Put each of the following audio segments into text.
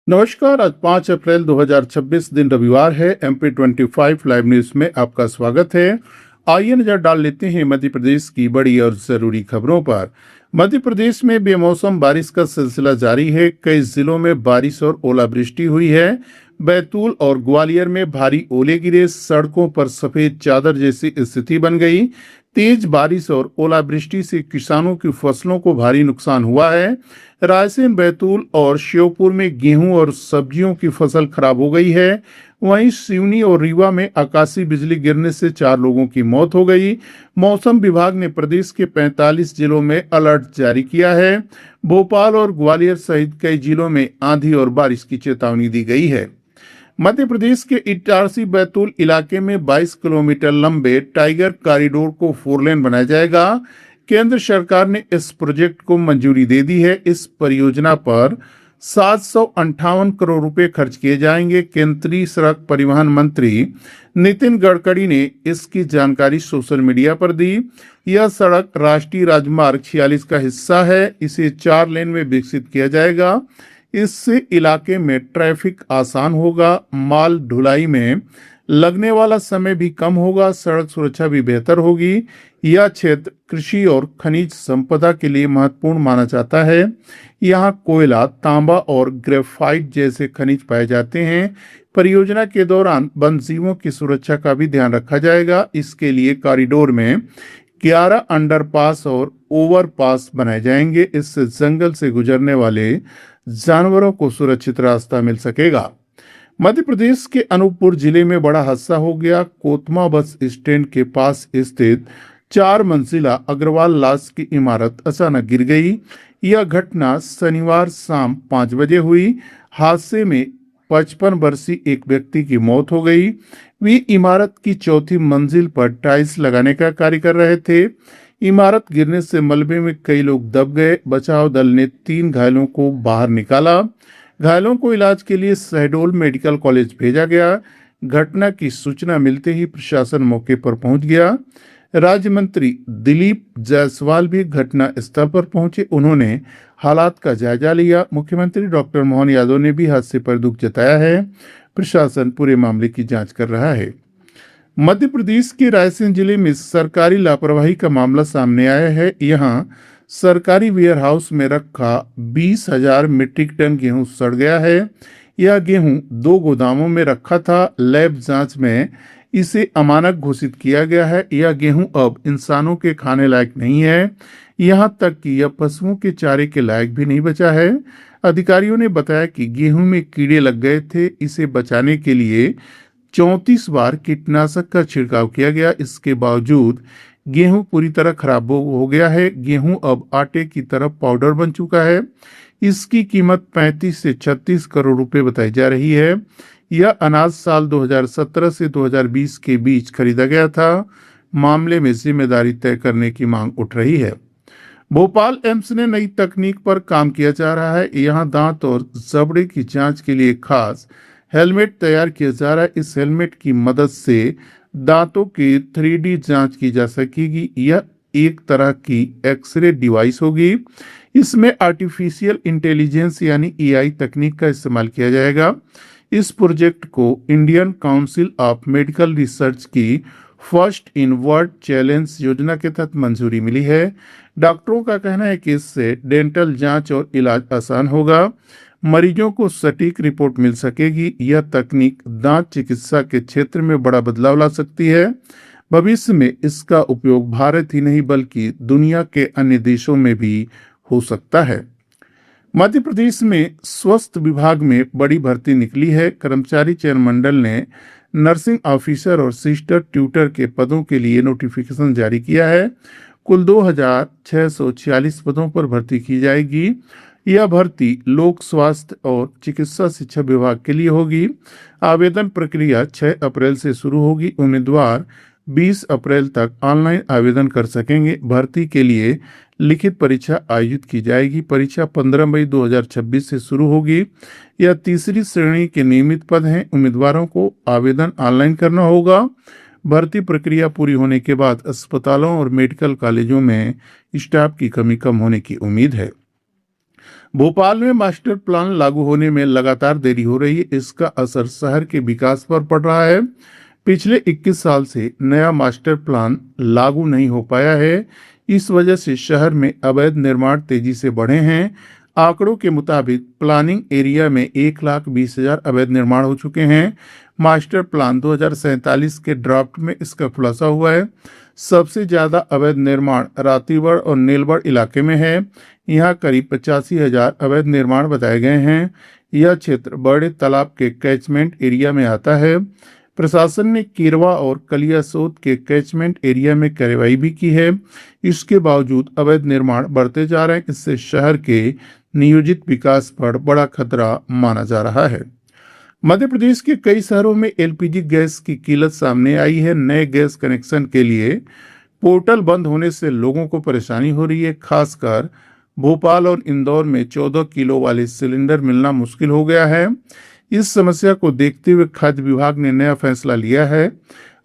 नमस्कार। आज 5 अप्रैल 2026 दिन रविवार है। MP25 लाइव न्यूज में आपका स्वागत है। आइए नजर डाल लेते हैं मध्य प्रदेश की बड़ी और जरूरी खबरों पर। मध्य प्रदेश में बेमौसम बारिश का सिलसिला जारी है। कई जिलों में बारिश और ओलावृष्टि हुई है। बैतूल और ग्वालियर में भारी ओले गिरे, सड़कों पर सफेद चादर जैसी स्थिति बन गई। तेज बारिश और ओलावृष्टि से किसानों की फसलों को भारी नुकसान हुआ है। रायसेन, बैतूल और श्योपुर में गेहूं और सब्जियों की फसल खराब हो गई है। वहीं सिवनी और रीवा में आकाशीय बिजली गिरने से 4 लोगों की मौत हो गई। मौसम विभाग ने प्रदेश के 45 जिलों में अलर्ट जारी किया है। भोपाल और ग्वालियर सहित कई जिलों में आंधी और बारिश की चेतावनी दी गई है। मध्य प्रदेश के इटारसी बैतूल इलाके में 22 किलोमीटर लंबे टाइगर कॉरिडोर को 4 लेन बनाया जाएगा। केंद्र सरकार ने इस प्रोजेक्ट को मंजूरी दे दी है। इस परियोजना पर 758 करोड़ रुपए खर्च किए जाएंगे। केंद्रीय सड़क परिवहन मंत्री नितिन गडकरी ने इसकी जानकारी सोशल मीडिया पर दी। यह सड़क राष्ट्रीय राजमार्ग 46 का हिस्सा है। इसे 4 लेन में विकसित किया जाएगा। इससे इलाके में ट्रैफिक आसान होगा, माल ढुलाई में लगने वाला समय भी कम होगा, सड़क सुरक्षा भी बेहतर होगी। यह क्षेत्र कृषि और खनिज संपदा के लिए महत्वपूर्ण माना जाता है। यहाँ कोयला, तांबा और ग्रेफाइट जैसे खनिज पाए जाते हैं। परियोजना के दौरान वन्यजीवों की सुरक्षा का भी ध्यान रखा जाएगा। इसके लिए कॉरिडोर में 11 अंडरपास और ओवरपास बनाए जाएंगे। इससे जंगल से गुजरने वाले जानवरों को सुरक्षित रास्ता मिल सकेगा। मध्य प्रदेश के अनूपपुर जिले में बड़ा हादसा हो गया। कोतमा बस स्टैंड के पास स्थित 4 मंजिला अग्रवाल लाज की इमारत अचानक गिर गई। यह घटना शनिवार शाम 5 बजे हुई। हादसे में 55 वर्षीय एक व्यक्ति की मौत हो गई। वे इमारत की 4थी मंजिल पर टाइल्स लगाने का कार्य कर रहे थे। इमारत गिरने से मलबे में कई लोग दब गए। बचाव दल ने 3 घायलों को बाहर निकाला। घायलों को इलाज के लिए शहडोल मेडिकल कॉलेज भेजा गया। घटना की सूचना मिलते ही प्रशासन मौके पर पहुंच गया। राज्य मंत्री दिलीप जायसवाल भी घटना स्थल पर पहुंचे। उन्होंने हालात का जायजा लिया। मुख्यमंत्री डॉक्टर मोहन यादव ने भी हादसे पर दुख जताया है। प्रशासन पूरे मामले की जांच कर रहा है। मध्य प्रदेश के रायसेन जिले में सरकारी लापरवाही का मामला सामने आया है। यहां सरकारी वेयर हाउस में रखा 20,000 मीट्रिक टन गेहूं सड़ गया है। यह गेहूं 2 गोदामों में रखा था। लैब जांच में इसे अमानक घोषित किया गया है। यह गेहूं अब इंसानों के खाने लायक नहीं है। यहां तक कि यह पशुओं के चारे के लायक भी नहीं बचा है। अधिकारियों ने बताया कि गेहूं में कीड़े लग गए थे। इसे बचाने के लिए 34 बार कीटनाशक का छिड़काव किया गया। इसके बावजूद गेहूं पूरी तरह खराब हो गया है। गेहूं अब आटे की तरह पाउडर बन चुका है। इसकी कीमत 35 से 36 करोड़ रुपए बताई जा रही है। यह अनाज साल 2017 से 2020 के बीच खरीदा गया था। मामले में जिम्मेदारी तय करने की मांग उठ रही है। भोपाल एम्स ने नई तकनीक पर काम किया जा रहा है। यहाँ दांत और जबड़े की जांच के लिए खास हेलमेट तैयार किया जा रहा है। इस हेलमेट की मदद से दांतों की 3D जांच की जा सकेगी। यह एक तरह की एक्सरे डिवाइस होगी। इसमें आर्टिफिशियल इंटेलिजेंस यानी AI तकनीक का इस्तेमाल किया जाएगा। इस प्रोजेक्ट को Indian council of medical research की फर्स्ट इन वर्ल्ड चैलेंज योजना के तहत मंजूरी मिली है। डॉक्टरों का कहना है कि इससे डेंटल जांच और इलाज आसान होगा। मरीजों को सटीक रिपोर्ट मिल सकेगी। यह तकनीक दांत चिकित्सा के क्षेत्र में बड़ा बदलाव ला सकती है। भविष्य में इसका उपयोग भारत ही नहीं बल्कि दुनिया के अन्य देशों में भी हो सकता है। मध्य प्रदेश में स्वास्थ्य विभाग में बड़ी भर्ती निकली है। कर्मचारी चयन मंडल ने नर्सिंग ऑफिसर और सिस्टर ट्यूटर के पदों के लिए नोटिफिकेशन जारी किया है। कुल 2,646 पदों पर भर्ती की जाएगी। यह भर्ती लोक स्वास्थ्य और चिकित्सा शिक्षा विभाग के लिए होगी। आवेदन प्रक्रिया 6 अप्रैल से शुरू होगी। उम्मीदवार 20 अप्रैल तक ऑनलाइन आवेदन कर सकेंगे। भर्ती के लिए लिखित परीक्षा आयोजित की जाएगी। परीक्षा 15 मई 2026 से शुरू होगी। यह 3री श्रेणी के नियमित पद हैं। उम्मीदवारों को आवेदन ऑनलाइन करना होगा। भर्ती प्रक्रिया पूरी होने के बाद अस्पतालों और मेडिकल कॉलेजों में स्टाफ की कमी कम होने की उम्मीद है। भोपाल में मास्टर प्लान लागू होने में लगातार देरी हो रही है। इसका असर शहर के विकास पर पड़ रहा है। पिछले 21 साल से नया मास्टर प्लान लागू नहीं हो पाया है। इस वजह से शहर में अवैध निर्माण तेजी से बढ़े हैं। आंकड़ों के मुताबिक प्लानिंग एरिया में 1,20,000 अवैध निर्माण हो चुके हैं। मास्टर प्लान 2047 के ड्राफ्ट में इसका खुलासा हुआ है। सबसे ज्यादा अवैध निर्माण रातीगढ़ और नीलगढ़ इलाके में है। यहाँ करीब 85,000 अवैध निर्माण बताए गए हैं। यह क्षेत्र बड़े तालाब के कैचमेंट एरिया में आता है। प्रशासन ने कीरवा और कलियासोत के कैचमेंट एरिया में कार्रवाई भी की है। इसके बावजूद अवैध निर्माण बढ़ते जा रहे हैं। इससे शहर के नियोजित विकास पर बड़ा खतरा माना जा रहा है। मध्य प्रदेश के कई शहरों में एलपीजी गैस की किल्लत सामने आई है। नए गैस कनेक्शन के लिए पोर्टल बंद होने से लोगों को परेशानी हो रही है। खासकर भोपाल और इंदौर में 14 किलो वाले सिलेंडर मिलना मुश्किल हो गया है। इस समस्या को देखते हुए खाद्य विभाग ने नया फैसला लिया है।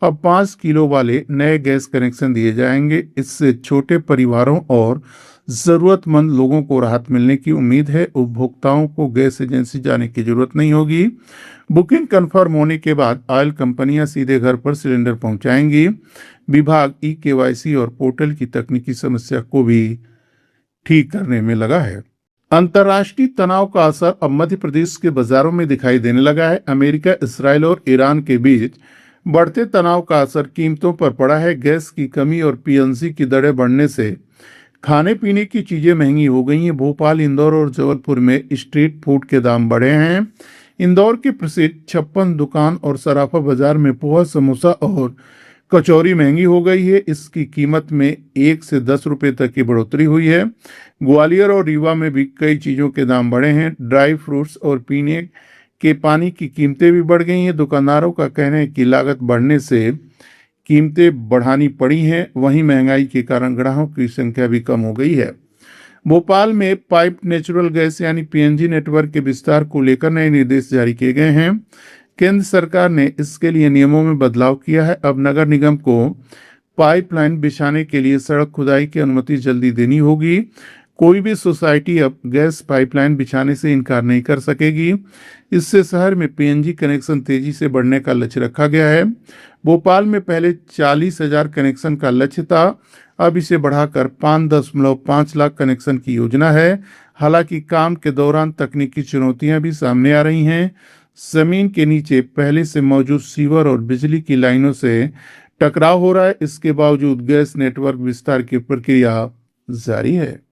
अब 5 किलो वाले नए गैस कनेक्शन दिए जाएंगे। इससे छोटे परिवारों और जरूरतमंद लोगों को राहत मिलने की उम्मीद है। उपभोक्ताओं को गैस एजेंसी जाने की जरूरत नहीं होगी। बुकिंग कंफर्म होने के बाद ऑयल कंपनियां सीधे घर पर सिलेंडर पहुंचाएंगी। विभाग ई-केवाईसी और पोर्टल की तकनीकी समस्या को भी ठीक करने में लगा है। अंतर्राष्ट्रीय तनाव का असर अब मध्य प्रदेश के बाजारों में दिखाई देने लगा है। अमेरिका, इसराइल और ईरान के बीच बढ़ते तनाव का असर कीमतों पर पड़ा है। गैस की कमी और पीएनजी की दरें बढ़ने से खाने पीने की चीजें महंगी हो गई हैं। भोपाल, इंदौर और जबलपुर में स्ट्रीट फूड के दाम बढ़े हैं। इंदौर के प्रसिद्ध 56 दुकान और सराफा बाजार में पोहा, समोसा और कचौरी महंगी हो गई है। इसकी कीमत में 1 से 10 रुपए तक की बढ़ोतरी हुई है। ग्वालियर और रीवा में भी कई चीजों के दाम बढ़े हैं। ड्राई फ्रूट्स और पीने के पानी की कीमतें भी बढ़ गई हैं। दुकानदारों का कहना है कि लागत बढ़ने से कीमतें बढ़ानी पड़ी हैं। वहीं महंगाई के कारण ग्राहकों की संख्या भी कम हो गई है। भोपाल में पाइप नेचुरल गैस यानी पीएनजी नेटवर्क के विस्तार को लेकर नए निर्देश जारी किए गए हैं। केंद्र सरकार ने इसके लिए नियमों में बदलाव किया है। अब नगर निगम को पाइपलाइन बिछाने के लिए सड़क खुदाई की अनुमति जल्दी देनी होगी। कोई भी सोसाइटी अब गैस पाइपलाइन बिछाने से इनकार नहीं कर सकेगी। इससे शहर में पीएनजी कनेक्शन तेजी से बढ़ने का लक्ष्य रखा गया है। भोपाल में पहले 40,000 कनेक्शन का लक्ष्य था। अब इसे बढ़ाकर 5.5 लाख कनेक्शन की योजना है। हालांकि काम के दौरान तकनीकी चुनौतियां भी सामने आ रही हैं। जमीन के नीचे पहले से मौजूद सीवर और बिजली की लाइनों से टकराव हो रहा है। इसके बावजूद गैस नेटवर्क विस्तार की प्रक्रिया जारी है।